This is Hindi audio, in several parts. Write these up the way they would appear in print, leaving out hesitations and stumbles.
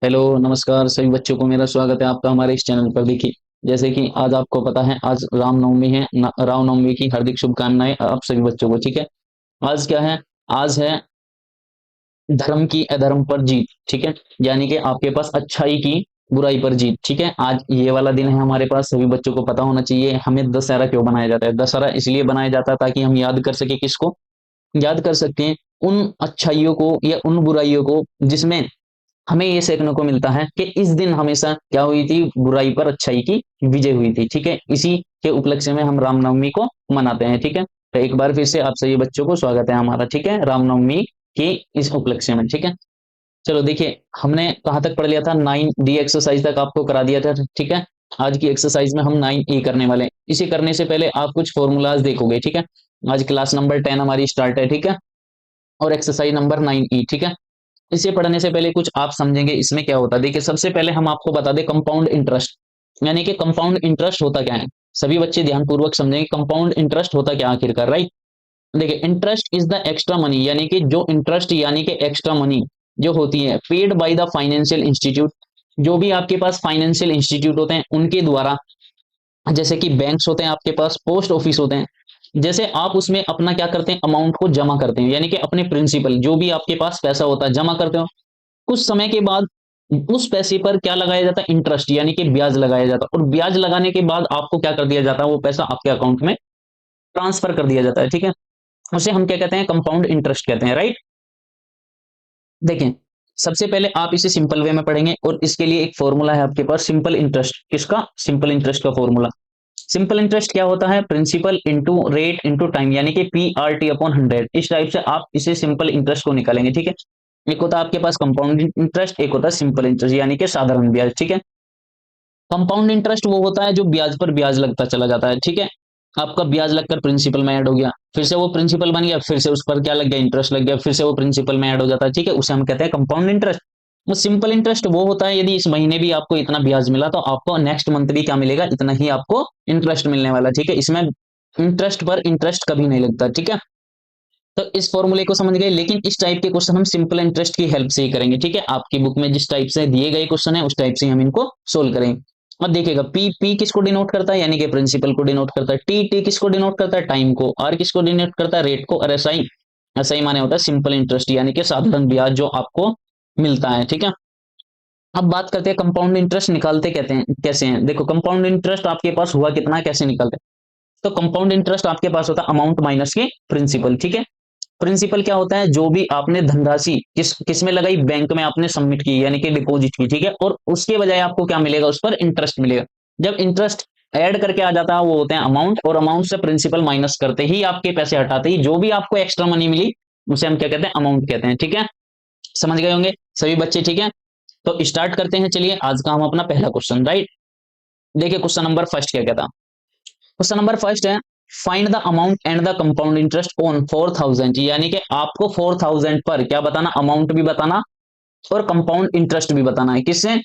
हेलो नमस्कार सभी बच्चों को मेरा स्वागत है आपका हमारे इस चैनल पर। देखिए, जैसे कि आज आपको पता है आज रामनवमी है। रामनवमी की हार्दिक शुभकामनाएं आप सभी बच्चों को। ठीक है, आज क्या है? आज है धर्म की अधर्म पर जीत। ठीक है, यानी कि आपके पास अच्छाई की बुराई पर जीत। ठीक है, आज ये वाला दिन है हमारे पास। सभी बच्चों को पता होना चाहिए हमें दशहरा क्यों बनाया जाता है। दशहरा इसलिए बनाया जाता है ताकि हम याद कर सके किसको, याद कर सकते हैं उन अच्छाइयों को या उन बुराइयों को जिसमें हमें ये सीखने को मिलता है कि इस दिन हमेशा क्या हुई थी, बुराई पर अच्छाई की विजय हुई थी। ठीक है, इसी के उपलक्ष्य में हम रामनवमी को मनाते हैं। ठीक है, तो एक बार फिर से आप सभी बच्चों को स्वागत है हमारा। ठीक है, रामनवमी की इस उपलक्ष्य में। ठीक है, चलो देखिए, हमने कहाँ तक पढ़ लिया था? 9D एक्सरसाइज तक आपको करा दिया था। ठीक है, आज की एक्सरसाइज में हम 9E करने वाले हैं। इसे करने से पहले आप कुछ फॉर्मूलाज देखोगे। ठीक है, आज क्लास नंबर 10 हमारी स्टार्ट है। ठीक है, और एक्सरसाइज नंबर 9E। ठीक है, इसे पढ़ने से पहले कुछ आप समझेंगे इसमें क्या होता है। देखिए, सबसे पहले हम आपको बता दें कंपाउंड इंटरेस्ट, यानी कि कंपाउंड इंटरेस्ट होता क्या है। सभी बच्चे ध्यानपूर्वक समझेंगे कंपाउंड इंटरेस्ट होता क्या आखिरकार, राइट। देखिए, interest is the extra money, यानी कि जो इंटरेस्ट यानी कि एक्स्ट्रा मनी जो होती है paid by the financial institute, जो भी आपके पास फाइनेंशियल इंस्टीट्यूट होते हैं उनके द्वारा, जैसे कि बैंक्स होते हैं आपके पास, पोस्ट ऑफिस होते हैं, जैसे आप उसमें अपना क्या करते हैं, अमाउंट को जमा करते हैं, यानी कि अपने प्रिंसिपल जो भी आपके पास पैसा होता है जमा करते हो। कुछ समय के बाद उस पैसे पर क्या लगाया जाता है, इंटरेस्ट यानी कि ब्याज लगाया जाता है, और ब्याज लगाने के बाद आपको क्या कर दिया जाता है, वो पैसा आपके अकाउंट में ट्रांसफर कर दिया जाता है। ठीक है, उसे हम क्या कहते हैं, कंपाउंड इंटरेस्ट कहते हैं, राइट। देखें, सबसे पहले आप इसे सिंपल वे में पढ़ेंगे और इसके लिए एक फॉर्मूला है आपके पास, सिंपल इंटरेस्ट। किसका? सिंपल इंटरेस्ट का फॉर्मूला। सिंपल इंटरेस्ट क्या होता है? Principal into rate into time, यानी कि PRT अपॉन 100। इस टाइप से आप इसे सिंपल इंटरेस्ट को निकालेंगे। ठीक है, एक होता है आपके पास कंपाउंड इंटरेस्ट, एक होता है सिंपल इंटरेस्ट यानी कि साधारण ब्याज। ठीक है, कंपाउंड इंटरेस्ट वो होता है जो ब्याज पर ब्याज लगता चला जाता है। ठीक है, आपका ब्याज लगकर प्रिंसिपल में ऐड हो गया, फिर से वो प्रिंसिपल बन गया, फिर से उस पर क्या लग गया, इंटरेस्ट लग गया, फिर से वो प्रिंसिपल में ऐड हो जाता है। ठीक है, उसे हम कहते हैं कंपाउंड इंटरेस्ट। वो सिंपल इंटरेस्ट वो होता है यदि इस महीने भी आपको इतना ब्याज मिला तो आपको नेक्स्ट मंथ भी क्या मिलेगा, इतना ही आपको इंटरेस्ट मिलने वाला। ठीक है, इसमें इंटरेस्ट पर इंटरेस्ट कभी नहीं लगता। ठीक है, तो इस फॉर्मूले को समझ गए। लेकिन इस टाइप के क्वेश्चन हम सिंपल इंटरेस्ट की हेल्प से ही करेंगे। ठीक है, आपकी बुक में जिस टाइप से दिए गए क्वेश्चन है उस टाइप से हम इनको सोल्व करेंगे। अब देखिएगा, पी किसको डिनोट करता है, यानी कि प्रिंसिपल को डिनोट करता है। टी किसको डिनोट करता है, टाइम को। आर किसको डिनोट करता है, रेट को। और एसआई, एसआई माने होता है सिंपल इंटरेस्ट, यानी कि साधारण ब्याज जो आपको मिलता है। ठीक है, अब बात करते हैं कंपाउंड इंटरेस्ट निकालते कहते हैं कैसे हैं। देखो, कंपाउंड इंटरेस्ट आपके पास हुआ कितना, कैसे निकलते हैं। तो कंपाउंड इंटरेस्ट आपके पास होता है अमाउंट माइनस के प्रिंसिपल। ठीक है, प्रिंसिपल क्या होता है, जो भी आपने धनराशि किस में लगाई, बैंक में आपने सबमिट की यानी कि डिपॉजिट की। ठीक है, और उसके बजाय आपको क्या मिलेगा, उस पर इंटरेस्ट मिलेगा। जब इंटरेस्ट ऐड करके आ जाता है वो होते हैं अमाउंट, और अमाउंट से प्रिंसिपल माइनस करते ही, आपके पैसे हटाते ही जो भी आपको एक्स्ट्रा मनी मिली उसे हम क्या कहते हैं, अमाउंट कहते हैं। ठीक है, समझ गए होंगे सभी बच्चे। ठीक है, तो स्टार्ट करते हैं। चलिए, आज का हम अपना पहला क्वेश्चन, राइट। देखिए, क्वेश्चन नंबर फर्स्ट क्या कहता है। क्वेश्चन नंबर फर्स्ट है, find the amount and the compound interest on 4000, यानी कि आपको 4000 पर क्या बताना, अमाउंट भी बताना और कंपाउंड इंटरेस्ट भी बताना है। किससे?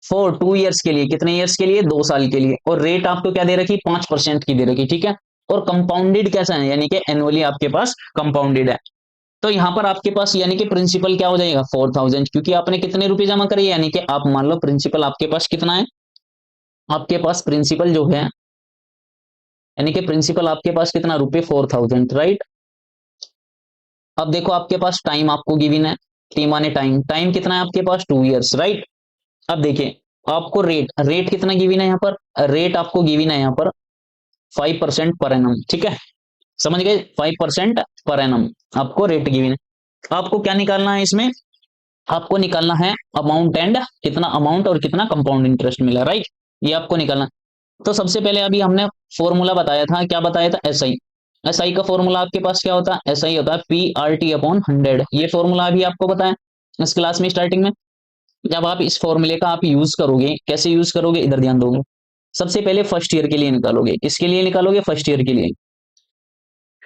फॉर 2 ईयर्स के लिए। कितने ईयर्स के लिए? 2 साल के लिए। और रेट आपको क्या दे रखी, 5% की दे रखी। ठीक है, और कंपाउंडेड कैसा है, यानी कि एनुअली आपके पास कंपाउंडेड है। तो यहां पर आपके पास यानी कि प्रिंसिपल क्या हो जाएगा, 4000, क्योंकि आपने कितने रुपए जमा करे, यानी कि आप मान लो प्रिंसिपल आपके पास कितना है, आपके पास प्रिंसिपल जो है, यानी कि प्रिंसिपल आपके पास कितना, रुपए 4000, राइट। अब देखो, आपके पास टाइम आपको गिवन है, टी माने टाइम, टाइम कितना है आपके पास, 2 ईयर्स, राइट। अब देखिए, आपको रेट, रेट कितना गिवन है यहाँ पर, रेट आपको गिवन है यहाँ पर 5% पर एनम। ठीक है, समझ गए, 5% पर एनम आपको रेट गिवन है। आपको क्या निकालना है इसमें, आपको निकालना है अमाउंट एंड कितना अमाउंट और कितना कंपाउंड इंटरेस्ट मिला, राइट। ये आपको निकालना। तो सबसे पहले अभी हमने फॉर्मूला बताया था, क्या बताया था, एसआई। एसआई का फॉर्मूला आपके पास क्या होता है, एसआई होता है PRT अपॉन 100। ये फॉर्मूला अभी आपको बताया इस क्लास में स्टार्टिंग में। जब आप इस फॉर्मूले का आप यूज करोगे, कैसे यूज करोगे, इधर ध्यान दोगे। सबसे पहले फर्स्ट ईयर के लिए निकालोगे, किसके लिए निकालोगे, फर्स्ट ईयर के लिए।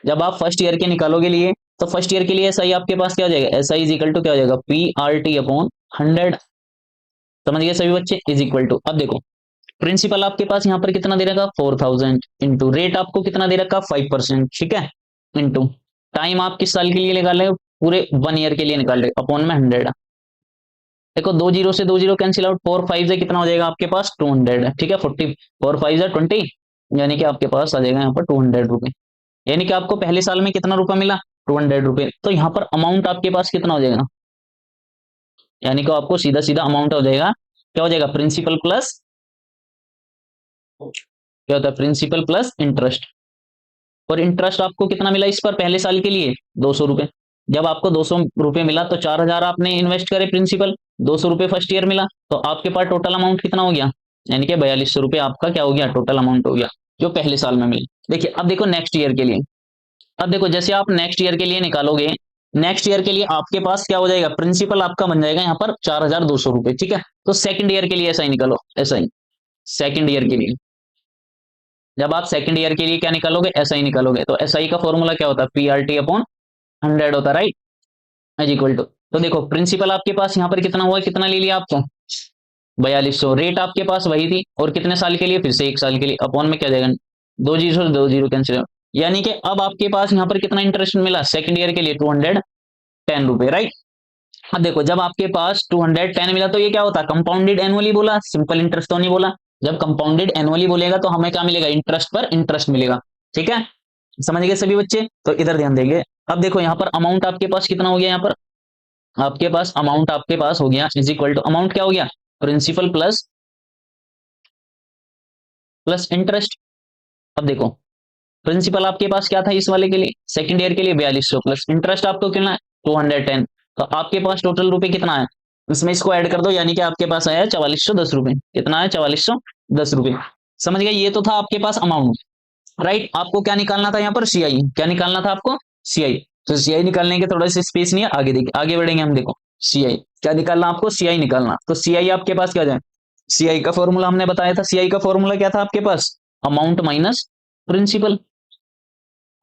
जब आप फर्स्ट ईयर के निकालोगे लिए, तो फर्स्ट ईयर के लिए एसआई आपके पास क्या हो जाएगा, एसआई इज इक्वल टू क्या हो जाएगा, PRT अपॉन 100। समझ गए सभी बच्चे, इज इक्वल टू, अब देखो प्रिंसिपल आपके पास यहाँ पर कितना दे रखा, 4000, इंटू रेट आपको कितना दे रखा, 5%। ठीक है, इंटू टाइम आप किस साल के लिए निकाल रहे हो, पूरे 1 ईयर के लिए निकाल रहे हो, अपॉन में 100। देखो 2 जीरो से 2 जीरो कैंसिल आउट, 4 5 से कितना हो जाएगा आपके पास 200, ठीक है 4 5 20, यानी कि आपके पास आ जाएगा यहाँ पर 200 रुपए। यानी कि आपको पहले साल में कितना रुपया मिला, 200 रुपए। तो यहाँ पर अमाउंट आपके पास कितना हो जाएगा, यानी कि आपको सीधा सीधा अमाउंट हो जाएगा, क्या हो जाएगा, प्रिंसिपल प्लस, क्या होता है, प्रिंसिपल प्लस इंटरेस्ट। और इंटरेस्ट आपको कितना मिला इस पर पहले साल के लिए, 200 रुपए। जब आपको 200 रुपए मिला तो 4,000 आपने इन्वेस्ट करे प्रिंसिपल, 200 रुपए फर्स्ट ईयर मिला, तो आपके पास टोटल अमाउंट कितना हो गया, यानी कि 4200 रुपए आपका क्या हो गया, टोटल अमाउंट हो गया, जो पहले साल में मिला। देखिए अब देखो नेक्स्ट ईयर के लिए, अब देखो जैसे आप नेक्स्ट ईयर के लिए निकालोगे, नेक्स्ट ईयर के लिए आपके पास क्या हो जाएगा, प्रिंसिपल आपका बन जाएगा यहाँ पर 4,200 रुपए, ठीक है। तो सेकंड ईयर के लिए ऐसा ही निकालो, ऐसा ही सेकंड ईयर के लिए, जब आप सेकंड ईयर के लिए क्या निकालोगे, एस आई निकालोगे, तो एस आई का फॉर्मूला क्या होता है, पी आर टी अपॉन 100 होता है, राइट, इज इक्वल टू। तो देखो प्रिंसिपल आपके पास यहाँ पर कितना हुआ, कितना ले लिया आपको, 4200, रेट आपके पास वही थी, और कितने साल के लिए, फिर से 1 साल के लिए, अपॉन में क्या जाएगा, 2 जीरो कैंसिल, यानी कि अब आपके पास यहाँ पर कितना इंटरेस्ट मिला सेकंड ईयर के लिए, 210 रुपए, राइट। अब देखो जब आपके पास 210 मिला तो ये क्या होता है, कंपाउंडेड एनुअली बोला, सिंपल इंटरेस्ट तो नहीं बोला। जब कंपाउंडेड एनुअली बोलेगा तो हमें क्या मिलेगा, इंटरेस्ट पर इंटरेस्ट मिलेगा, ठीक है। समझ गए सभी बच्चे, तो इधर ध्यान देंगे। अब देखो यहाँ पर अमाउंट आपके पास कितना हो गया, यहाँ पर आपके पास अमाउंट आपके पास हो गया इज इक्वल टू, अमाउंट क्या हो गया, प्रिंसिपल प्लस प्लस इंटरेस्ट। अब देखो प्रिंसिपल आपके पास क्या था इस वाले के लिए, सेकंड ईयर के लिए 4200, प्लस इंटरेस्ट आपको कितना है, 210। तो आपके पास टोटल रुपए कितना है, इसमें इसको ऐड कर दो, यानी कि आपके पास आया 4410 रुपए, कितना है, 4410 रुपए। समझ गए, ये तो था आपके पास अमाउंट, राइट। आपको क्या निकालना था यहाँ पर, सीआई, क्या निकालना था आपको, सीआई। तो सीआई निकालने के थोड़ा सा स्पेस नहीं है, आगे देखिए, आगे बढ़ेंगे हम, देखो सीआई क्या निकालना आपको, सीआई निकालना। तो सीआई आपके पास क्या जाए, सीआई का फॉर्मूला हमने बताया था, सीआई का फॉर्मूला क्या था आपके पास, amount minus principal,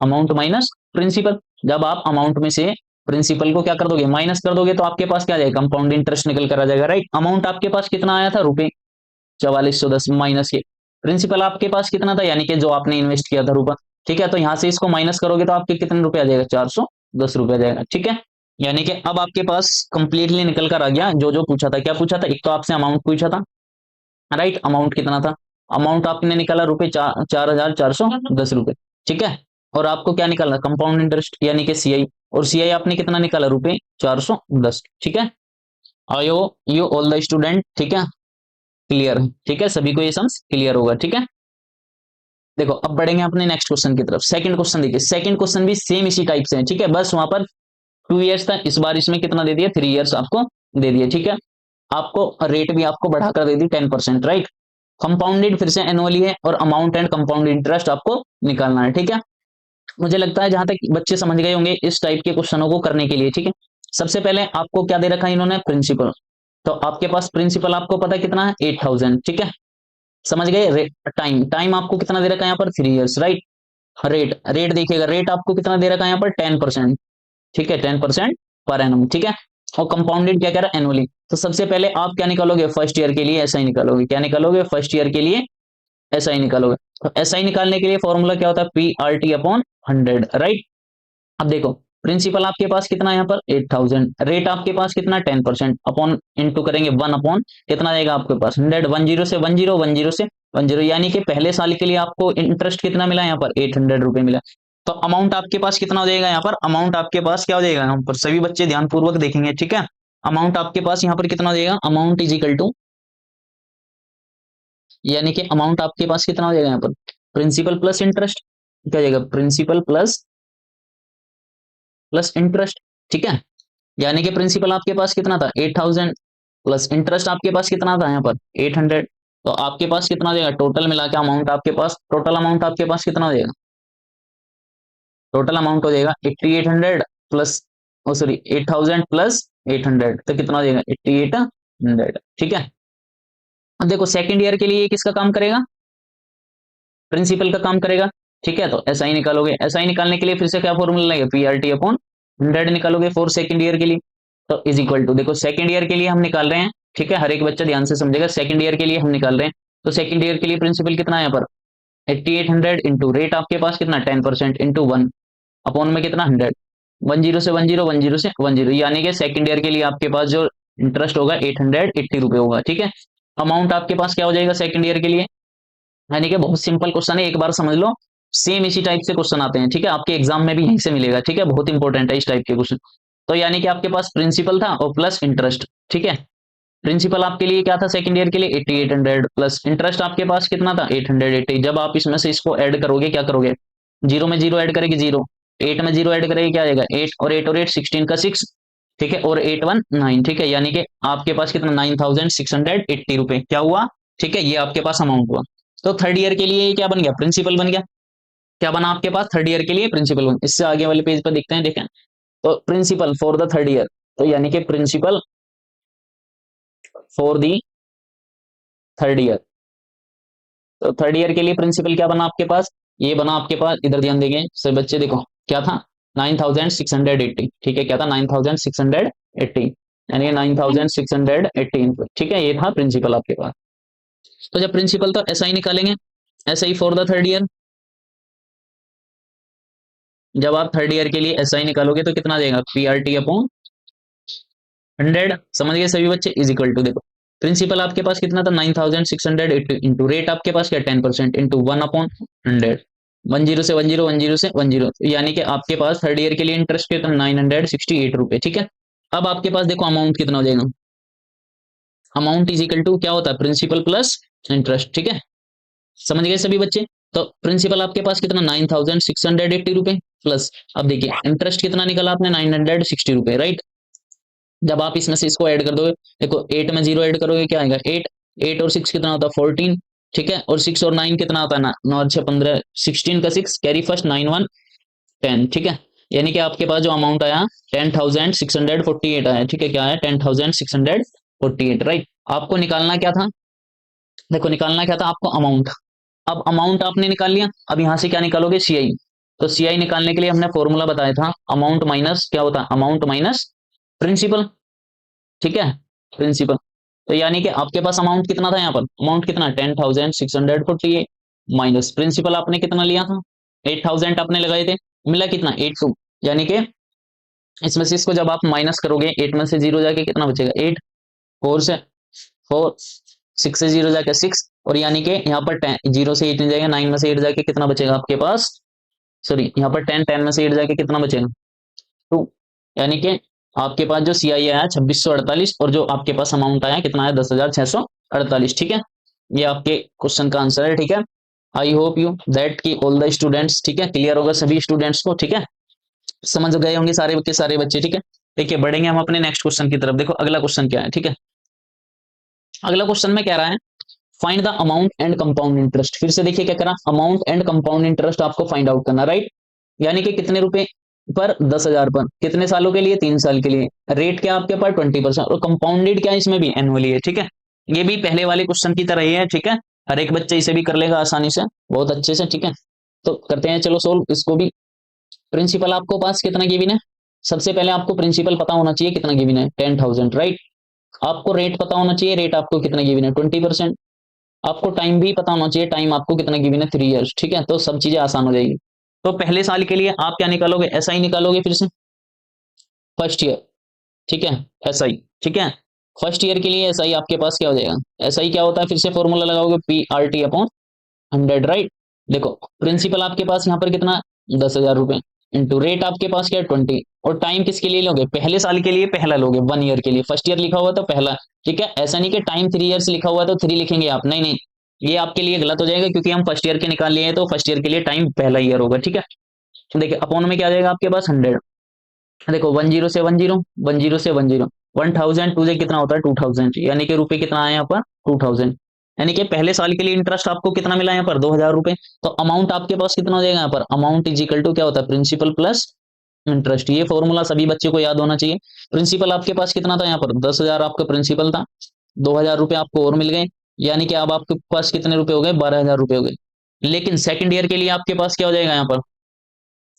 amount minus principal. जब आप अमाउंट में से प्रिंसिपल को क्या कर दोगे, माइनस कर दोगे, तो आपके पास क्या जाएगा, कंपाउंड इंटरेस्ट निकल कर आ जाएगा, राइट। अमाउंट आपके पास कितना आया था, रुपए 4410, माइनस के प्रिंसिपल आपके पास कितना था, यानी कि जो आपने इन्वेस्ट किया था रुपया, ठीक है। तो यहां से इसको माइनस करोगे तो आपके कितने रुपए आ जाएगा, 410 रुपए आ जाएगा, ठीक है। यानी कि अब आपके पास कंप्लीटली निकल कर आ गया जो जो पूछा था, क्या पूछा था, एक तो आपसे अमाउंट पूछा था, राइट, अमाउंट कितना था, अमाउंट आपने निकाला रुपए 4,410 रुपए, ठीक है। और आपको क्या निकालना, कंपाउंड इंटरेस्ट यानी कि सीआई, और सीआई आपने कितना निकाला, रुपए 410, ठीक है। आयो यू ऑल द स्टूडेंट, ठीक है, क्लियर है, ठीक है, सभी को ये सम्स क्लियर होगा, ठीक है। देखो अब बढ़ेंगे अपने नेक्स्ट क्वेश्चन की तरफ। सेकंड क्वेश्चन देखिए, सेकंड क्वेश्चन भी सेम इसी टाइप से है, ठीक है, बस वहां पर 2 इयर्स था, इस बार इसमें कितना दे दिया, 3 इयर्स आपको दे दिया, ठीक है। आपको रेट भी आपको बढ़ाकर दे दी 10%, राइट। कंपाउंडेड फिर से एनुअली है, और अमाउंट एंड कंपाउंड इंटरेस्ट आपको निकालना है, ठीक है। मुझे लगता है जहां तक बच्चे समझ गए होंगे इस टाइप के क्वेश्चनों को करने के लिए, ठीक है। सबसे पहले आपको क्या दे रखा है इन्होंने, प्रिंसिपल। तो आपके पास प्रिंसिपल आपको पता है कितना है, 8000, ठीक है। समझ गए, टाइम, टाइम आपको कितना दे रखा है यहाँ पर, 3 इयर्स, राइट। रेट, रेट देखिएगा, रेट आपको कितना दे रखा है यहाँ पर, 10%, ठीक है, 10% पर एनम, ठीक है। और कंपाउंडेड क्या कह रहा है, एनुअली। तो सबसे पहले आप क्या निकालोगे, फर्स्ट ईयर के लिए ऐसा ही निकालोगे, क्या निकालोगे, फर्स्ट ईयर के लिए ऐसा ही निकालोगे। तो ऐसा ही निकालने के लिए फॉर्मूला क्या होता है, P R T upon 100, right. अब देखो प्रिंसिपल आपके पास कितना है यहाँ पर, 8000, रेट आपके पास कितना, 10%, अपॉन इंटू करेंगे 1 अपॉन कितना आएगा आपके पास, 100, 10 से 10, 10 से 10, यानी कि पहले साल के लिए आपको इंटरेस्ट कितना मिला यहाँ पर, 800 रुपए मिला। तो अमाउंट आपके पास कितना हो जाएगा यहाँ पर, अमाउंट आपके पास क्या हो जाएगा, यहाँ पर सभी बच्चे ध्यानपूर्वक देखेंगे, ठीक है। अमाउंट आपके पास यहाँ पर कितना हो जाएगा, अमाउंट इज इक्वल टू, यानी कि अमाउंट आपके पास कितना हो जाएगा यहाँ पर, प्रिंसिपल प्लस इंटरेस्ट, क्या हो जाएगा, प्रिंसिपल प्लस प्लस इंटरेस्ट, ठीक है। यानी कि प्रिंसिपल आपके पास कितना था, 8000, प्लस इंटरेस्ट आपके पास कितना था यहाँ पर, 800। तो आपके पास कितना हो जाएगा, टोटल मिला के अमाउंट आपके पास, टोटल अमाउंट आपके पास कितना हो जाएगा, टोटल अमाउंट हो जाएगा 8800 प्लस, ओ सॉरी 8000 प्लस 800, तो कितना हो जाएगा, 8800, ठीक है। अब देखो सेकंड ईयर के लिए ये किसका काम करेगा, प्रिंसिपल का काम करेगा, ठीक है। तो ऐसा ही निकालोगे, ऐसा ही निकालने के लिए फिर से क्या फॉर्मूला लगेगा, पी आर टी अपॉन 100 निकालोगे फॉर सेकंड ईयर के लिए। तो इज इक्वल टू, देखो सेकंड ईयर के लिए हम निकाल रहे हैं, ठीक है, हर एक बच्चा ध्यान से समझेगा, सेकंड ईयर के लिए हम निकाल रहे हैं। तो सेकंड ईयर के लिए प्रिंसिपल कितना है यहाँ पर, 8800 इंटू रेट आपके पास कितना, 10% इंटू 1 अपॉन में कितना, 100, 10 से 10, 10 से 10, यानी कि सेकंड ईयर के लिए आपके पास जो इंटरेस्ट होगा 880 रुपए होगा, ठीक है। अमाउंट आपके पास क्या हो जाएगा सेकंड ईयर के लिए, यानी कि बहुत सिंपल क्वेश्चन है, एक बार समझ लो। सेम इसी टाइप से क्वेश्चन आते हैं, ठीक है, आपके एग्जाम में भी यहीं से मिलेगा, ठीक है, बहुत इंपॉर्टेंट है इस टाइप के क्वेश्चन। तो यानी कि आपके पास प्रिंसिपल था और प्लस इंटरेस्ट, ठीक है। प्रिंसिपल आपके लिए क्या था सेकंड ईयर के लिए 8800 प्लस इंटरेस्ट आपके पास कितना था 880। जब आप इसमें से इसको ऐड करोगे क्या करोगे, जीरो में जीरो ऐड करेगी जीरो, एट में जीरो ऐड करेगी क्या आएगा 8 और 8 16 का 6, ठीक है, और 8 1 9, ठीक है, यानी कि आपके पास कितना 9680 रुपए क्या हुआ, ठीक है, ये आपके पास अमाउंट हुआ। तो थर्ड ईयर के लिए क्या बन गया, प्रिंसिपल बन गया। क्या बना आपके पास थर्ड ईयर के लिए प्रिंसिपल बन। इससे आगे वाले पेज पर देखते हैं, देखें तो principal for the third year, तो यानी कि principal for the third year. तो थर्ड ईयर के लिए प्रिंसिपल क्या बना आपके पास, ये बना आपके पास, इधर ध्यान देंगे सब बच्चे, देखो क्या था 9680, ठीक है, क्या था 9680, यानी 9680, ठीक है, ये था प्रिंसिपल आपके पास। तो जब प्रिंसिपल तो ऐसा ही निकालेंगे, ऐसा ही फॉर द थर्ड ईयर। जब आप थर्ड ईयर के लिए ऐसा ही निकालोगे तो कितना देगा PRT अपॉन 100, समझ गए सभी बच्चे, इज इक्वल टू, देखो प्रिंसिपल आपके पास कितना था 9680 इंटू रेट आपके पास क्या 10% इंटू 1/100, 10 से 10 10 से 10, यानी कि आपके पास थर्ड ईयर के लिए इंटरेस्ट कितना 968 रुपए, ठीक है। अब आपके पास देखो अमाउंट कितना हो जाएगा, अमाउंट इज इक्वल टू क्या होता है प्रिंसिपल प्लस इंटरेस्ट, ठीक है, समझ गए सभी बच्चे। तो प्रिंसिपल आपके पास कितना 9680 रुपए प्लस, अब देखिए इंटरेस्ट कितना निकला आपने 960 रुपए, राइट। जब आप इसमें से इसको ऐड कर दोगे, देखो 8 में जीरो ऐड करोगे क्या आएगा 8, 8 और 6 कितना होता है 14, ठीक है, और 6 और 9 कितना होता है ना 9 और 6 15, 16 का 6 कैरी फर्स्ट 9 1 10, ठीक है, यानी कि आपके पास जो अमाउंट आया 10,648 आया, ठीक है, क्या आया 10,648, राइट। आपको निकालना क्या था, देखो निकालना क्या था आपको अमाउंट। अब अमाउंट आपने निकाल लिया, अब यहां से क्या निकालोगे सीआई। तो सीआई निकालने के लिए हमने फॉर्मूला बताया था अमाउंट माइनस क्या होता है अमाउंट माइनस प्रिंसिपल, ठीक है, प्रिंसिपल। तो यानी कि आपके पास अमाउंट कितना था यहाँ पर, अमाउंट कितना 10,648 माइनस प्रिंसिपल आपने कितना लिया था 8,000 आपने लगाए थे, मिला कितना 82, यानी कि इसमें से इसको जब आप माइनस करोगे 8 में से जीरो जाके कितना बचेगा 8, 4 से 4, 6 से जीरो जाके 6, और यानी कि यहाँ पर 10 जीरो से 8 नहीं जाएगा, 9 में से 8 जाके कितना बचेगा आपके पास, सॉरी यहाँ पर 10 10 में से 8 जाके कितना बचेगा 2, यानी कि आपके पास जो सीआई आया 2648 और जो आपके पास अमाउंट आया कितना आया 10,648, ठीक है, ये आपके क्वेश्चन का आंसर है, ठीक है। आई होप यू दैट की ऑल द स्टूडेंट्स, ठीक है, क्लियर होगा सभी स्टूडेंट्स को, ठीक है, समझ गए होंगे सारे के सारे बच्चे, ठीक है। देखिए बढ़ेंगे हम अपने नेक्स्ट क्वेश्चन की तरफ, देखो अगला क्वेश्चन क्या है, ठीक है। अगला क्वेश्चन में कह रहा है find the amount and compound interest, फिर से देखिए क्या करा अमाउंट एंड कंपाउंड इंटरेस्ट आपको फाइंड आउट करना, राइट, यानी कि कितने रुपए पर 10,000 पर कितने सालों के लिए 3 साल के लिए, रेट क्या आपके पास 20%, और कंपाउंडेड क्या इसमें भी एनुअली है, ठीक है, ये भी पहले वाले क्वेश्चन की तरह ही है, ठीक है, हर एक बच्चे इसे भी कर लेगा आसानी से बहुत अच्छे से, ठीक है। तो करते हैं चलो सोल्व इसको भी। प्रिंसिपल आपको पास कितना गिवन है, सबसे पहले आपको प्रिंसिपल पता होना चाहिए कितना गिवन है 10,000, राइट। आपको रेट पता होना चाहिए, रेट आपको कितना गिवन है 20%। आपको टाइम भी पता होना चाहिए, टाइम आपको कितना गिवन है 3 इयर्स, ठीक है, तो सब चीजें आसान हो जाएगी। तो पहले साल के लिए आप क्या निकालोगे ऐसा ही निकालोगे, फिर से फर्स्ट ईयर, ठीक है, ऐसा ही, ठीक है, फर्स्ट ईयर के लिए ऐसा ही आपके पास क्या हो जाएगा, ऐसा ही क्या होता है फिर से फॉर्मूला लगाओगे PRT अपॉन 100, राइट। देखो प्रिंसिपल आपके पास यहाँ पर कितना 10,000 रुपए इंटू रेट आपके पास क्या 20, और टाइम किसके लिए लोगे पहले साल के लिए पहला लोगे 1 ईयर के लिए, फर्स्ट ईयर लिखा हुआ तो पहला, ठीक है, ऐसा नहीं कि टाइम 3 इयर्स लिखा हुआ तो 3 लिखेंगे आप, नहीं नहीं, ये आपके लिए गलत हो जाएगा क्योंकि हम फर्स्ट ईयर के निकाल लिए हैं, तो फर्स्ट ईयर के लिए टाइम पहला ईयर होगा, ठीक है। तो देखिए अपॉन में क्या आ जाएगा आपके पास 100, देखो 10 से 10, 10 से 10, 1,000 टू से कितना होता है 2,000, यानी कि रुपए कितना आया यहाँ पर 2,000, यानी कि पहले साल के लिए इंटरेस्ट आपको कितना मिला यहाँ पर 2,000 रुपए। तो अमाउंट आपके पास कितना हो जाएगा यहाँ पर, अमाउंट इज इक्वल टू क्या होता है प्रिंसिपल प्लस इंटरेस्ट, ये फॉर्मूला सभी बच्चे को याद होना चाहिए। प्रिंसिपल आपके पास कितना था यहाँ पर 10,000 आपका प्रिंसिपल था, 2,000 रुपए आपको और मिल गए, यानी कि अब आपके पास कितने रुपए हो गए 12,000 रुपए हो गए। लेकिन सेकंड ईयर के लिए आपके पास क्या हो जाएगा यहाँ पर,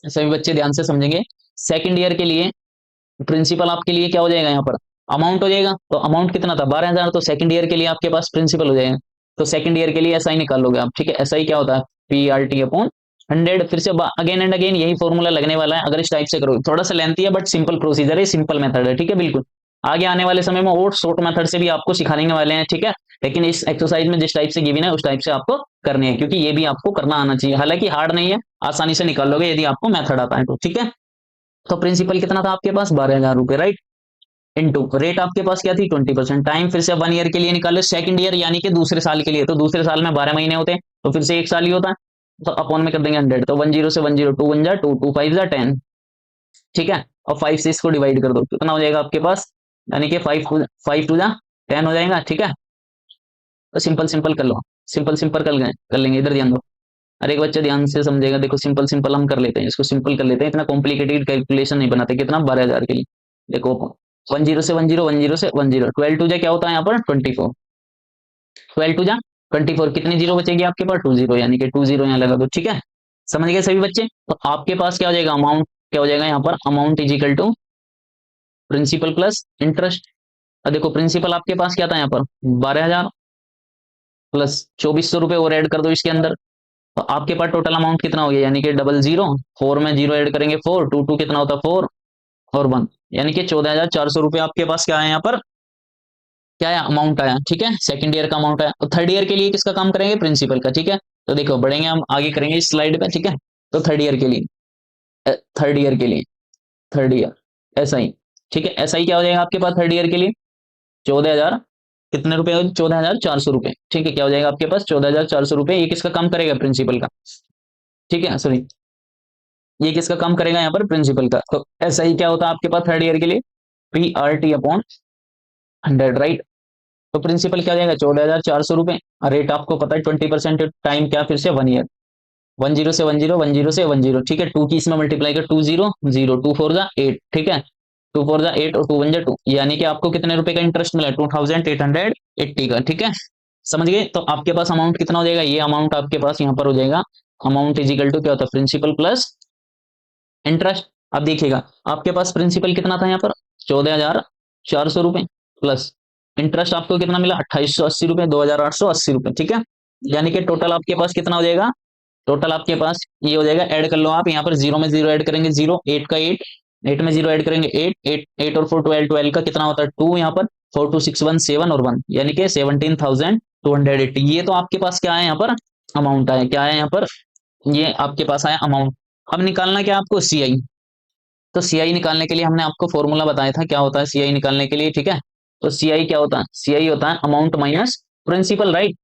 सभी बच्चे ध्यान से समझेंगे, सेकंड ईयर के लिए प्रिंसिपल आपके लिए क्या हो जाएगा यहाँ पर अमाउंट हो जाएगा, तो अमाउंट कितना था 12,000, तो सेकंड ईयर के लिए आपके पास प्रिंसिपल हो जाएगा, तो सेकंड ईयर के लिए ऐसा ही निकाल लोगे आप, ठीक है, ऐसा ही क्या होता है PRT अपॉन 100, फिर से अगेन एंड अगेन यही फॉर्मूला लगने वाला है, अगर इस टाइप से करोगे थोड़ा सा लेंथी है बट सिंपल प्रोसीजर है, सिंपल मेथड है, ठीक है बिल्कुल। आगे आने वाले समय में और शॉर्ट मेथड से भी आपको सिखाने वाले हैं, ठीक है। लेकिन इस एक्सरसाइज में जिस टाइप से गिवन है उस टाइप से आपको करनी है, क्योंकि ये भी आपको करना आना चाहिए। हालांकि हार्ड नहीं है, आसानी से निकाल लोगे यदि आपको मेथड आता है तो, ठीक है। तो प्रिंसिपल कितना था आपके पास, 12,000 रुपए, राइट। इनटू रेट आपके पास क्या थी, 20%। टाइम फिर से 1 ईयर के लिए निकाले, सेकंड ईयर यानी कि दूसरे साल के लिए, तो दूसरे साल में 12 महीने होते हैं, तो फिर से एक साल ही होता है, तो अपॉन में कर देंगे 100। तो 10 से 10, 2 1 जा 2, 2 5 जा 10, ठीक है। और 5 से इसको डिवाइड कर दो, कितना हो जाएगा आपके पास, यानी कि 5 टू जा 10 हो जाएगा, ठीक है। तो सिंपल सिंपल कर लो, सिंपल सिंपल कर लेंगे, इधर ध्यान दो। हर एक बच्चा ध्यान से समझेगा, देखो सिंपल सिंपल हम कर लेते हैं, इसको सिंपल कर लेते हैं, इतना कॉम्प्लिकेटेड कैलकुलेशन नहीं बनाते। कितना, 12,000 के लिए, देखो 10 से 10, 10 से 10, 12 टू जा क्या होता है यहाँ पर 24, 12 टू जा 24, कितनी जीरो बचेगी आपके पास, 20, यानी कि 20 यहाँ लगा दो, ठीक है। समझ गए सभी बच्चे। तो आपके पास क्या हो जाएगा, अमाउंट क्या हो जाएगा यहाँ पर, amount is equal to principal plus interest. अब देखो प्रिंसिपल आपके पास क्या था यहाँ पर, 12,000 प्लस 2,400 रुपए और ऐड कर दो इसके अंदर, तो आपके पास टोटल अमाउंट कितना हो गया, यानी कि 00, 4 में 0 ऐड करेंगे 4, 2 2 कितना होता है 4 और 1, यानी कि 14,400 रुपए आपके पास क्या है यहाँ पर, क्या है अमाउंट आया, ठीक है। सेकंड ईयर का अमाउंट आया। और थर्ड ईयर के लिए किसका काम करेंगे, प्रिंसिपल का, ठीक है। तो देखो बढ़ेंगे हम आगे, करेंगे इस स्लाइड पे, ठीक है। तो थर्ड ईयर के लिए, थर्ड ईयर के लिए, थर्ड ईयर ऐसा ही, ठीक है। ऐसा ही क्या हो जाएगा आपके पास थर्ड ईयर के लिए, 14,000 कितने रुपए, 14,400 रुपए, ठीक है। क्या हो जाएगा आपके पास 14,400 रुपए, ये किसका काम करेगा, प्रिंसिपल का, ठीक है। सॉरी, ये किसका काम करेगा यहाँ पर, प्रिंसिपल का। तो ऐसा ही क्या होता है आपके पास थर्ड ईयर के लिए, PRT अपॉन 100, राइट। तो प्रिंसिपल क्या हो जाएगा 14,400 रुपए, रेट आपको पता है 20%, टाइम क्या फिर से 1 ईयर, 10 से 10, 10 से 10, ठीक है। टू की इसमें मल्टीप्लाई कर, 20 0, 2 4 जा 8, ठीक है। 2 4 जा 8 और 2 1 जा 2, यानी कि आपको कितने रुपए का इंटरेस्ट मिला, 2,880 का, ठीक है। समझ गए। तो आपके पास अमाउंट कितना हो जाएगा, ये अमाउंट आपके पास यहाँ पर हो जाएगा, अमाउंट इज इक्वल टू क्या होता है, प्रिंसिपल प्लस इंटरेस्ट। अब देखिएगा आपके पास प्रिंसिपल कितना था यहाँ पर, 14,400 रुपए, प्लस इंटरेस्ट आपको कितना मिला, 2,880 रुपए, 2,880 रुपए, ठीक है। यानी कि टोटल आपके पास कितना हो जाएगा, टोटल आपके पास ये हो जाएगा, ऐड कर लो आप, यहाँ पर 0 में 0 ऐड करेंगे 0, 8 का 8, 8 में 0 ऐड करेंगे 8, 8 8 और 4 12, 12 का कितना होता है 2, यहाँ पर 4 2 6 1 7 और 1, यानी कि 17,280। ये तो आपके पास क्या है यहाँ पर, अमाउंट आया, क्या है यहाँ पर, ये आपके पास आया अमाउंट। अब निकालना क्या आपको, CI। तो CI निकालने के लिए हमने आपको फॉर्मूला बताया था, क्या होता है CI निकालने के लिए, ठीक है। तो CI क्या होता है, CI होता है अमाउंट माइनस प्रिंसिपल, राइट।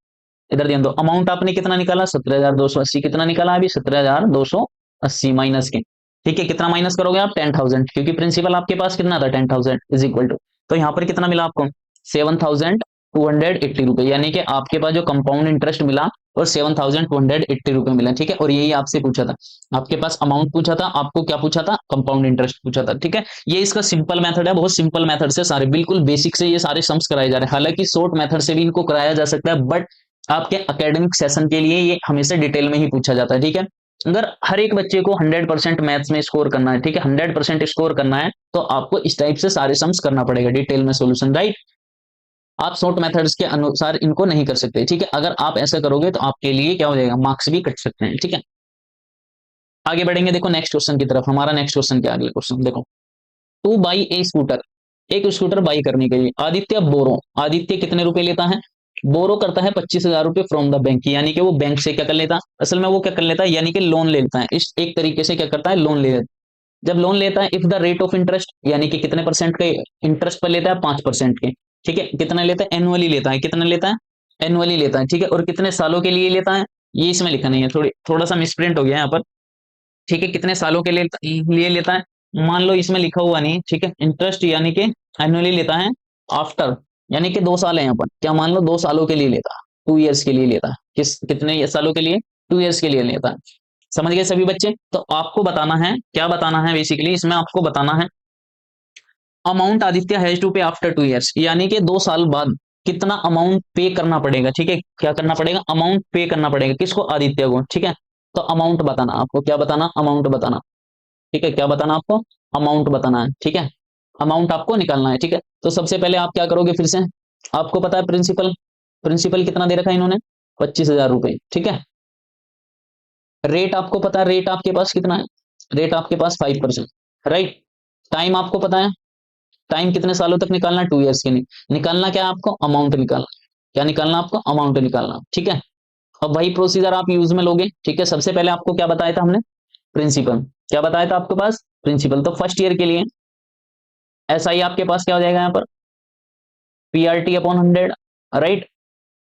इधर ध्यान दो, अमाउंट आपने कितना निकाला 17,280, कितना निकाला अभी 17,280 माइनस के, ठीक है। कितना माइनस करोगे आप 10,000, क्योंकि प्रिंसिपल आपके पास कितना था 10,000 इज इक्वल टू, तो यहाँ पर कितना मिला आपको 7,280 रुपए, यानी कि आपके पास जो कंपाउंड इंटरेस्ट मिला और 7,280 रुपए मिला, ठीक है। और यही आपसे पूछा था, आपके पास अमाउंट पूछा था, आपको क्या पूछा था, कंपाउंड इंटरेस्ट पूछा था, ठीक है। ये इसका सिंपल मेथड है, बहुत सिंपल मेथड से सारे, बिल्कुल बेसिक से ये सारे सम्स कराए जा रहे हैं। हालांकि शॉर्ट मेथड से भी इनको कराया जा सकता है, बट आपके एकेडमिक सेशन के लिए ये हमेशा डिटेल में ही पूछा जाता है, ठीक है। अगर हर एक बच्चे को 100% मैथ्स में स्कोर करना है, ठीक है, 100% स्कोर करना है, तो आपको इस टाइप से सारे सम्स करना पड़ेगा, डिटेल में सोल्यूशन, राइट। आप शॉर्ट मेथड्स के अनुसार इनको नहीं कर सकते, ठीक है। अगर आप ऐसा करोगे तो आपके लिए क्या हो जाएगा, मार्क्स भी कट सकते हैं, ठीक है। आगे बढ़ेंगे, देखो नेक्स्ट क्वेश्चन की तरफ। हमारा नेक्स्ट क्वेश्चन क्या है, अगले क्वेश्चन देखो, टू बाई ए स्कूटर, एक स्कूटर बाई करने के लिए आदित्य बोरो, आदित्य कितने रुपए लेता है, बोरो करता है 25,000 रुपए फ्रॉम द बैंक, यानी कि वो बैंक से क्या कर लेता है, असल में वो क्या कर लेता है, यानी कि लोन ले लेता है, इस एक तरीके से क्या करता है, लोन ले लेता है। जब लोन लेता है, if the rate of interest, यानी कि कितने परसेंट के इंटरेस्ट पर लेता है, 5% के, ठीक है। कितना लेता है, एनुअली लेता है, कितना लेता है, एनुअली लेता है, ठीक है। और कितने सालों के लिए लेता है, ये इसमें लिखा नहीं है, थोड़ा सा मिसप्रिंट हो गया यहाँ पर, ठीक है। कितने सालों के लिए लेता है, मान लो इसमें लिखा हुआ नहीं, ठीक है। इंटरेस्ट यानी कि एनुअली लेता है, आफ्टर यानी कि 2 साल है यहाँ पर, क्या मान लो 2 सालों के लिए लेता है, 2 ईयर्स के लिए लेता है, कितने सालों के लिए, 2 ईयर्स के लिए लेता है। समझ गए सभी बच्चे। तो आपको बताना है, क्या बताना है, बेसिकली इसमें आपको बताना है अमाउंट आदित्य हैज टू पे आफ्टर 2 ईयर्स, यानी कि 2 साल बाद कितना अमाउंट पे करना पड़ेगा, ठीक है। क्या करना पड़ेगा, अमाउंट पे करना पड़ेगा, किसको, आदित्य को, ठीक है। तो अमाउंट बताना आपको, क्या बताना, अमाउंट बताना, ठीक है। क्या बताना आपको, अमाउंट बताना है, ठीक है। अमाउंट आपको निकालना है, ठीक है। तो सबसे पहले आप क्या करोगे, फिर से आपको पता है प्रिंसिपल, प्रिंसिपल कितना दे रखा है इन्होंने, 25,000 रुपए, ठीक है। रेट आपको पता है, रेट आपके पास कितना है, रेट आपके पास 5%, राइट। टाइम आपको पता है, टाइम कितने सालों तक निकालना, 2 ईयर्स के लिए निकालना। क्या है आपको, अमाउंट निकालना। क्या निकालना आपको, अमाउंट निकालना, ठीक है। अब वही प्रोसीजर आप यूज में लोगे, ठीक है। सबसे पहले आपको क्या बताया था हमने, प्रिंसिपल। क्या बताया था आपके पास, प्रिंसिपल। तो फर्स्ट ईयर के लिए एस आई आपके पास क्या हो जाएगा यहाँ पर, पीआरटी अपॉन 100, राइट।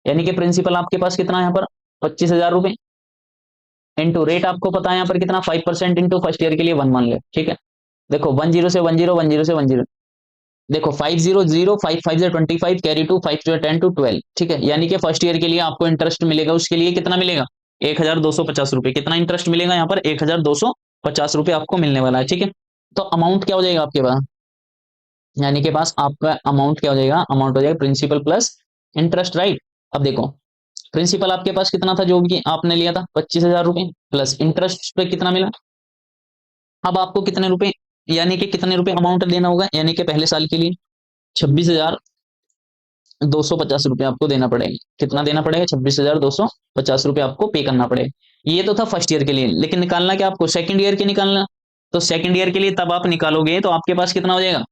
यानी कि प्रिंसिपल आपके पास कितना है यहाँ पर, 25,000 रुपए, इंटू रेट आपको पता है यहाँ पर कितना, 5% इंटू फर्स्ट ईयर के लिए 1 मान ले, ठीक है। देखो 10 से 10, 10 से 10, देखो 500, 5 5 25, कैरी 2, 5 10 to 12, ठीक है। यानी कि फर्स्ट ईयर के लिए आपको इंटरेस्ट मिलेगा, उसके लिए कितना मिलेगा, 1,250 रुपए। कितना इंटरेस्ट मिलेगा यहाँ पर, 1,250 रुपए आपको मिलने वाला है, ठीक है। तो अमाउंट क्या हो जाएगा आपके पास, यानी के पास आपका अमाउंट क्या हो जाएगा, अमाउंट हो जाएगा प्रिंसिपल प्लस इंटरेस्ट, राइट। अब देखो प्रिंसिपल आपके पास कितना था, जो भी आपने लिया था 25,000 रुपए, प्लस इंटरेस्ट पे कितना मिला। अब आपको कितने रुपए, यानी कि कितने रुपए अमाउंट देना होगा, यानी कि पहले साल के लिए 26,250 रुपए आपको देना पड़ेगा। कितना देना पड़ेगा, 26,250 रुपए आपको पे करना पड़ेगा। ये तो था फर्स्ट ईयर के लिए, लेकिन निकालना क्या आपको, सेकंड ईयर के निकालना। तो सेकंड ईयर के लिए तब आप निकालोगे तो आपके पास कितना हो जाएगा,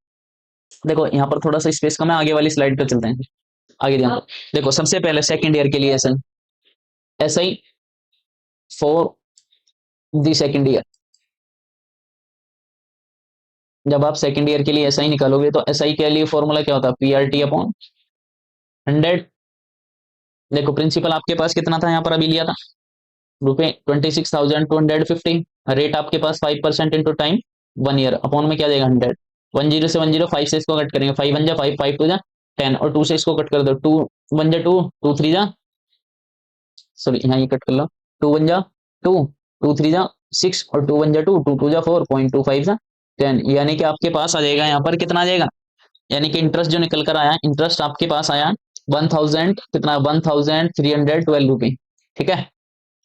देखो यहाँ पर थोड़ा सा स्पेस कम है, आगे वाली स्लाइड पे चलते हैं, आगे ध्यान। देखो सबसे पहले सेकंड ईयर के लिए S I for the second year. जब आप सेकंड ईयर के लिए एस आई निकालोगे तो एस आई के लिए फॉर्मूला क्या होता है, पीआरटी अपॉन 100। देखो प्रिंसिपल आपके पास कितना था यहाँ पर, अभी लिया था रुपए 26,250, रेट आपके पास 5% इंटू टाइम 1 ईयर, अपॉन में क्या देगा 100। 10 से 10, 5 से इसको कट करेंगे, 5 1 जा 5, 5 2 जा 10, और 2 से इसको कट कर दो, 2 1 जा 2, 2 3 जा, सॉरी यहाँ ये कट कर लो, 2 1 जा 2, 2 3 जा 6, और 2 1 जा 2, 2 2 जा 4, 0.25 जा 10। यानी कि आपके पास आ जाएगा यहाँ पर कितना आ जाएगा, यानी कि इंटरेस्ट जो निकल कर आया, इंटरेस्ट आपके पास आया 1000, कितना 1,312 रुपए, ठीक है।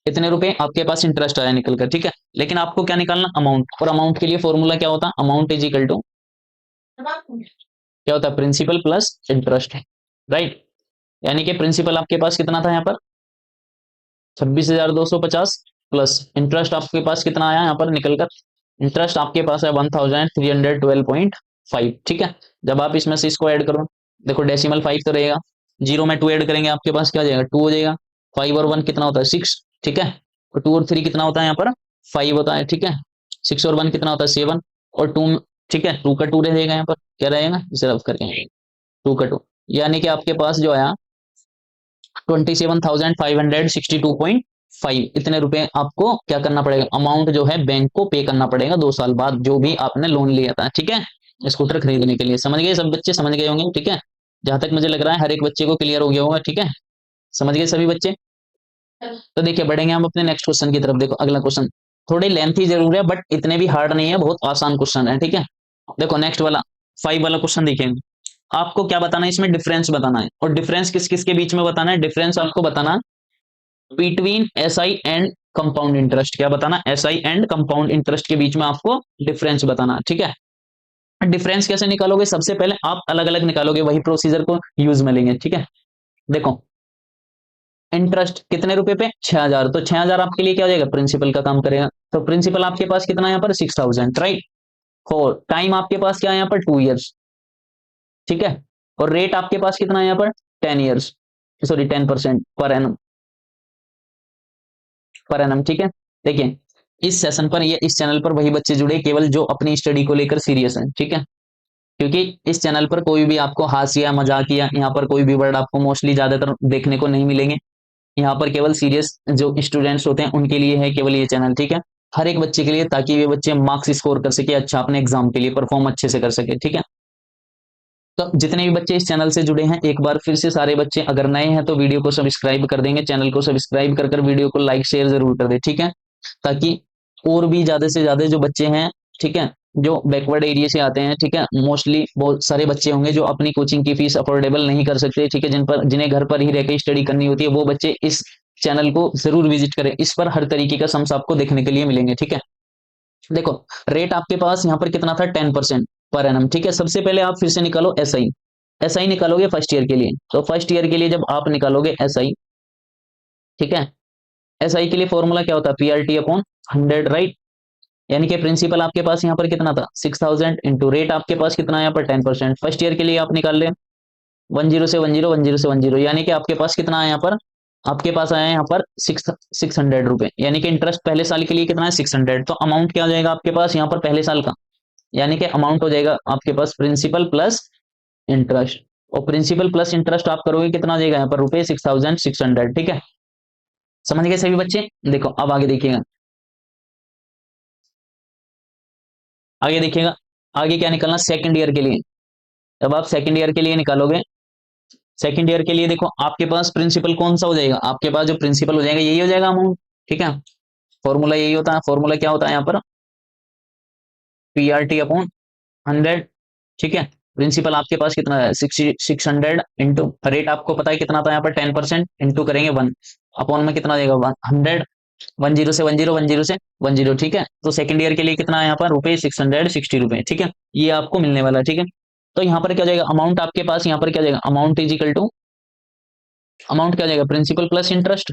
इतने रुपए आपके पास इंटरेस्ट आया निकल कर, ठीक है। लेकिन आपको क्या निकालना, अमाउंट, और अमाउंट के लिए फॉर्मूला क्या होता है, अमाउंट इज इक्वल टू क्या होता है, प्रिंसिपल प्लस इंटरेस्ट, राइट। यानी कि प्रिंसिपल आपके पास कितना था यहाँ पर 26,250, प्लस इंटरेस्ट आपके पास कितना आया यहाँ पर निकल कर, इंटरेस्ट आपके पास है 1,312.5, ठीक है। जब आप इसमें से इसको ऐड करो, देखो डेसिमल 5 तो रहेगा, जीरो में 2 ऐड करेंगे आपके पास क्या हो जाएगा, 2 हो जाएगा। 5 और 1 कितना होता है 6, ठीक है। और 2 और 3 कितना होता है यहाँ पर 5 होता है, ठीक है। 6 और 1 कितना होता है 7, और 2, ठीक है, 2 का 2 रहेगा यहाँ पर, क्या रहेगा इसे रफ करके 2 का 2, यानी कि आपके पास जो आया 27,562.5, इतने रुपए आपको क्या करना पड़ेगा, अमाउंट जो है बैंक को पे करना पड़ेगा 2 साल बाद, जो भी आपने लोन लिया था, ठीक है, स्कूटर खरीदने के लिए। समझ गए सब बच्चे, समझ गए होंगे, ठीक है। जहां तक मुझे लग रहा है हर एक बच्चे को क्लियर हो गया होगा, ठीक है। समझ गए सभी बच्चे। तो देखिए बढ़ेंगे हम अपने नेक्स्ट क्वेश्चन की तरफ। देखो अगला क्वेश्चन थोड़े लेंथी जरूर है, बट इतने भी हार्ड नहीं है, बहुत आसान क्वेश्चन है, ठीक है। देखो नेक्स्ट वाला 5 वाला क्वेश्चन देखिए, आपको क्या बताना है इसमें, डिफरेंस बताना है। और डिफरेंस किस किस के बीच में बताना है, डिफरेंस आपको बताना between S I and compound interest. क्या बताना, S I and compound interest के बीच में आपको डिफरेंस बताना, ठीक है। डिफरेंस कैसे निकालोगे, सबसे पहले आप अलग अलग निकालोगे, वही प्रोसीजर को यूज में लेंगे, ठीक है। देखो इंटरेस्ट कितने रुपए पे, 6,000, तो 6,000 आपके लिए क्या हो जाएगा, प्रिंसिपल का काम करेगा। तो प्रिंसिपल आपके पास कितना है यहाँ पर 6,000, राइट। और टाइम आपके पास क्या है यहाँ पर 2 ईयर्स, ठीक है। और रेट आपके पास कितना है यहाँ पर 10 years, sorry 10% per annum, per annum, ठीक है। देखिए इस सेशन पर ये इस चैनल पर वही बच्चे जुड़े केवल जो अपनी स्टडी को लेकर सीरियस हैं, ठीक है। क्योंकि इस चैनल पर कोई भी आपको हास्य मजाक या यहाँ पर कोई भी वर्ड आपको मोस्टली ज्यादातर देखने को नहीं मिलेंगे। यहाँ पर केवल सीरियस जो स्टूडेंट्स होते हैं उनके लिए है केवल ये चैनल, ठीक है। हर एक बच्चे के लिए, ताकि वे बच्चे मार्क्स स्कोर कर सके अच्छा, अपने एग्जाम के लिए परफॉर्म अच्छे से कर सके, ठीक है। तो जितने भी बच्चे इस चैनल से जुड़े हैं, एक बार फिर से सारे बच्चे अगर नए हैं तो वीडियो को सब्सक्राइब कर देंगे, चैनल को सब्सक्राइब कर वीडियो को लाइक शेयर जरूर कर दे, ठीक है। ताकि और भी ज्यादा से ज्यादा जो बच्चे हैं, ठीक है, जो बैकवर्ड एरिया से आते हैं, ठीक है, मोस्टली बहुत सारे बच्चे होंगे जो अपनी कोचिंग की फीस अफोर्डेबल नहीं कर सकते, ठीक है, जिन्हें घर पर ही रहकर स्टडी करनी होती है, वो बच्चे इस चैनल को जरूर विजिट करें। इस पर हर तरीके का सम्स आपको देखने के लिए मिलेंगे, ठीक है। देखो रेट आपके पास यहाँ पर कितना था 10% पर एनम, ठीक है। सबसे पहले आप फिर से निकालो एस आई, एस आई निकालोगे फर्स्ट ईयर के लिए। तो फर्स्ट ईयर के लिए जब आप निकालोगे एस आई, ठीक है, एस आई के लिए फॉर्मूला क्या होता है, पीआरटी अपॉन 100, राइट। यानी कि प्रिंसिपल आपके पास यहाँ पर कितना था 6000 इंटू रेट आपके पास कितना है यहाँ पर 10%। फर्स्ट ईयर के लिए आप निकाल ले 10 से 10 10 से 10 यानी कि आपके पास कितना है यहाँ पर, आपके पास आया है यहाँ पर 600 रुपए, यानी कि इंटरेस्ट पहले साल के लिए कितना है 600। तो अमाउंट क्या हो जाएगा आपके पास यहाँ पर पहले साल का, यानी कि अमाउंट हो जाएगा आपके पास प्रिंसिपल प्लस इंटरेस्ट, और प्रिंसिपल प्लस इंटरेस्ट आप करोगे कितना हो जाएगा यहाँ पर रुपए 6600। ठीक है, समझ गए सभी बच्चे। देखो अब आगे देखिएगा, आगे देखिएगा, आगे क्या निकलना सेकंड ईयर के लिए। जब आप सेकंड ईयर के लिए निकालोगे, सेकंड ईयर के लिए देखो आपके पास प्रिंसिपल कौन सा हो जाएगा, आपके पास जो प्रिंसिपल हो जाएगा यही हो जाएगा अमाउंट। ठीक है, फॉर्मूला यही होता है, फॉर्मूला क्या होता है यहाँ पर PRT/100। ठीक है, प्रिंसिपल आपके पास कितना है 600 इंटू रेट आपको पता है कितना था यहाँ पर 10%, इंटू करेंगे 1 अपॉन में कितना देगा 100, 10 से 10 10 से 10। ठीक है, तो सेकंड ईयर के लिए कितना है यहाँ पर रुपए 660 रुपए। ठीक है, ये आपको मिलने वाला है। ठीक है, तो यहाँ पर क्या जाएगा अमाउंट आपके पास, यहाँ पर क्या जाएगा amount is equal to, amount क्या जाएगा प्रिंसिपल प्लस इंटरेस्ट।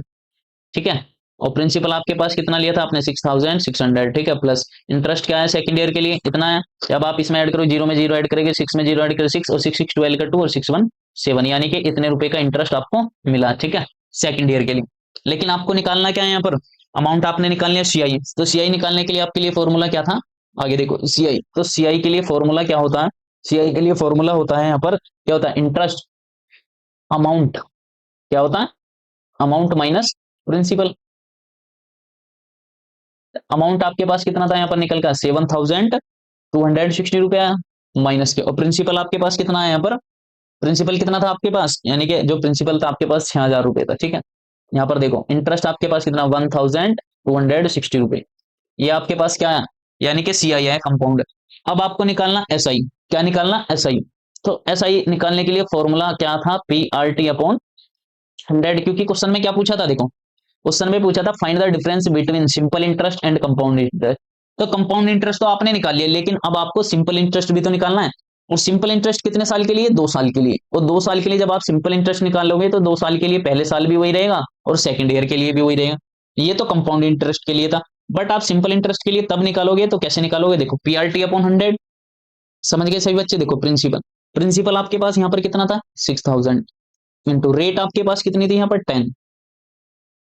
ठीक है, और प्रिंसिपल आपके पास कितना लिया था आपने 6600। ठीक है, प्लस इंटरेस्ट क्या है सेकंड ईयर के लिए इतना है। जब आप इसमें ऐड करो, जीरो में जीरो ऐड करेंगे, 6 में जीरो ऐड करेंगे 6, और 6 6 12 का 2 और 6 1 7, यानी कि इतने रुपए का इंटरेस्ट आपको मिला। ठीक है, सेकंड ईयर के लिए। लेकिन आपको निकालना क्या है यहाँ पर, अमाउंट आपने निकालनी है सीआई। तो सीआई निकालने के लिए आपके लिए फॉर्मूला क्या था, आगे देखो सीआई। तो सीआई के लिए फॉर्मूला क्या होता है, सीआई के लिए फॉर्मूला होता है यहाँ पर क्या होता है इंटरेस्ट अमाउंट, क्या होता है अमाउंट माइनस प्रिंसिपल। अमाउंट आपके पास कितना था यहाँ पर निकल का 7260 रुपया माइनस के, और प्रिंसिपल आपके पास कितना है यहाँ पर, प्रिंसिपल कितना था आपके पास, यानी कि जो प्रिंसिपल था आपके पास 6000 रुपए था। ठीक है, यहाँ पर देखो इंटरेस्ट आपके पास कितना 1260 रुपए, ये आपके पास क्या है यानी कि सीआई है कंपाउंड। अब आपको निकालना एसआई, क्या निकालना एसआई। तो एसआई निकालने के लिए फॉर्मूला क्या था PRT/100, क्योंकि क्वेश्चन में क्या पूछा था देखो, क्वेश्चन में पूछा था find the difference between simple interest and compound interest. तो कंपाउंड इंटरेस्ट तो आपने निकाल लिया, लेकिन अब आपको सिंपल इंटरेस्ट भी तो निकालना है। और सिंपल इंटरेस्ट कितने साल के लिए 2 साल के लिए, और 2 साल के लिए जब आप सिंपल इंटरेस्ट निकालोगे तो 2 साल के लिए पहले साल भी वही रहेगा और सेकंड ईयर के लिए भी वही रहेगा। ये तो कंपाउंड इंटरेस्ट के लिए था, बट आप सिंपल इंटरेस्ट के लिए तब निकालोगे तो कैसे निकालोगे, देखो PRT/100। समझ गए सभी बच्चे। देखो प्रिंसिपल, प्रिंसिपल आपके पास यहाँ पर कितना था 6000 इंटू रेट आपके पास कितनी थी यहाँ पर 10।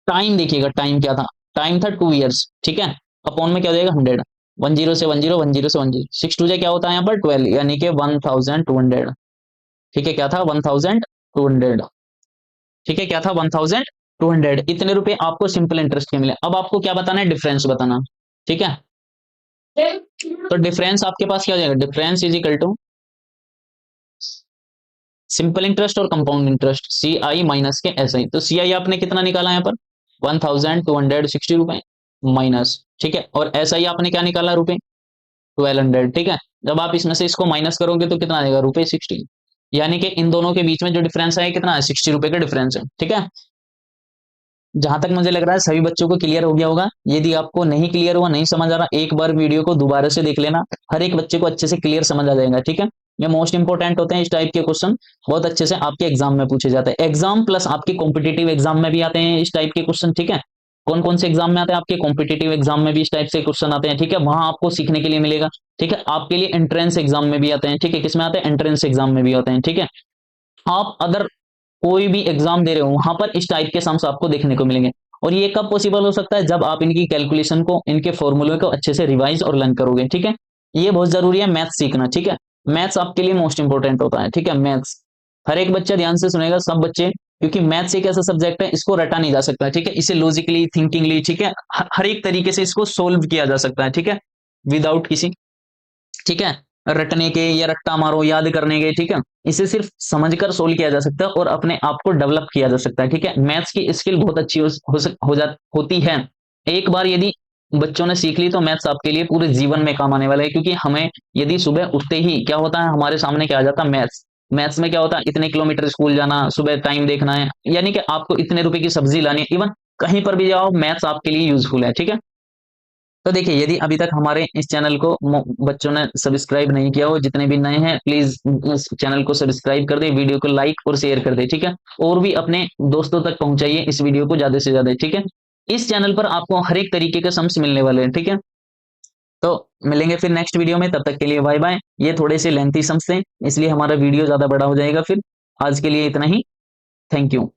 टाइम देखिएगा, टाइम क्या था, टाइम था 2 इयर्स। ठीक है, अपॉन में क्या हो जाएगा 100, 10 से 10 10 से 10 6 2 क्या होता है यहाँ पर 12, यानी कि 1200। ठीक है, क्या था 1200। ठीक है, क्या था 1200, इतने रुपए आपको सिंपल इंटरेस्ट के मिले। अब आपको क्या बताना है, डिफरेंस बताना। ठीक है, तो डिफरेंस आपके पास क्या हो जाएगा, difference is equal to simple interest और कंपाउंड इंटरेस्ट, CI माइनस के SI। तो CI आपने कितना निकाला यहाँ पर 1260 रुपए माइनस। ठीक है, और SI आपने क्या निकाला रुपए 1200। ठीक है, जब आप इसमें से इसको माइनस करोगे तो कितना आएगा रुपए 60, यानी कि इन दोनों के बीच में जो डिफरेंस है कितना है 60 रुपए का डिफरेंस है। ठीक है, जहां तक मुझे लग रहा है सभी बच्चों को क्लियर हो गया होगा। यदि आपको नहीं क्लियर हुआ, नहीं समझ आ रहा, एक बार वीडियो को दोबारा से देख लेना, हर एक बच्चे को अच्छे से क्लियर समझ आ जाएगा। ठीक है, ये मोस्ट इंपोर्टेंट होते हैं, इस टाइप के क्वेश्चन बहुत अच्छे से आपके एग्जाम में पूछे जाते हैं, एग्जाम प्लस आपके कॉम्पिटेटिव एग्जाम में भी आते हैं इस टाइप के क्वेश्चन। ठीक है, कौन कौन से एग्जाम में आते हैं, आपके कॉम्पिटेटिव एग्जाम में भी इस टाइप से क्वेश्चन आते हैं। ठीक है, वहां आपको सीखने के लिए मिलेगा। ठीक है, आपके लिए एंट्रेंस एग्जाम में भी आते हैं। ठीक है, किसमें आते हैं एंट्रेंस एग्जाम में भी आते हैं। ठीक है, आप अगर कोई भी एग्जाम दे रहे हो वहां पर इस टाइप के सम्स आपको देखने को मिलेंगे। और ये कब पॉसिबल हो सकता है, जब आप इनकी कैलकुलेशन को, इनके फॉर्मूले को अच्छे से रिवाइज और लर्न करोगे। ठीक है, ये बहुत जरूरी है मैथ्स सीखना। ठीक है, मैथ्स आपके लिए मोस्ट इंपोर्टेंट होता है। ठीक है, मैथ्स हर एक बच्चा ध्यान से सुनेगा, सब बच्चे, क्योंकि मैथ्स एक ऐसा सब्जेक्ट है इसको रटा नहीं जा सकता। ठीक है, इसे लॉजिकली, थिंकिंगली, ठीक है, हर एक तरीके से इसको सोल्व किया जा सकता है। ठीक है, विदाउट किसी, ठीक है, रटने के या रट्टा मारो याद करने के। ठीक है, इसे सिर्फ समझकर सोल्व किया जा सकता है और अपने आप को डेवलप किया जा सकता है। ठीक है, मैथ्स की स्किल बहुत अच्छी होती है। एक बार यदि बच्चों ने सीख ली तो मैथ्स आपके लिए पूरे जीवन में काम आने वाला है। क्योंकि हमें यदि सुबह उठते ही क्या होता है, हमारे सामने क्या आ जाता है मैथ्स। मैथ्स में क्या होता है, इतने किलोमीटर स्कूल जाना, सुबह टाइम देखना है, यानी कि आपको इतने रुपए की सब्जी लानी है, इवन कहीं पर भी जाओ मैथ्स आपके लिए यूजफुल है। ठीक है, तो देखिए यदि अभी तक हमारे इस चैनल को बच्चों ने सब्सक्राइब नहीं किया हो, जितने भी नए हैं प्लीज इस चैनल को सब्सक्राइब कर दे, वीडियो को लाइक और शेयर कर दे। ठीक है, और भी अपने दोस्तों तक पहुंचाइए इस वीडियो को ज्यादा से ज्यादा। ठीक है, इस चैनल पर आपको हर एक तरीके के सम्स मिलने वाले हैं। ठीक है, तो मिलेंगे फिर नेक्स्ट वीडियो में, तब तक के लिए बाय बाय। ये थोड़े से लेंथी सम्स थे, इसलिए हमारा वीडियो ज्यादा बड़ा हो जाएगा फिर। आज के लिए इतना ही। Thank you.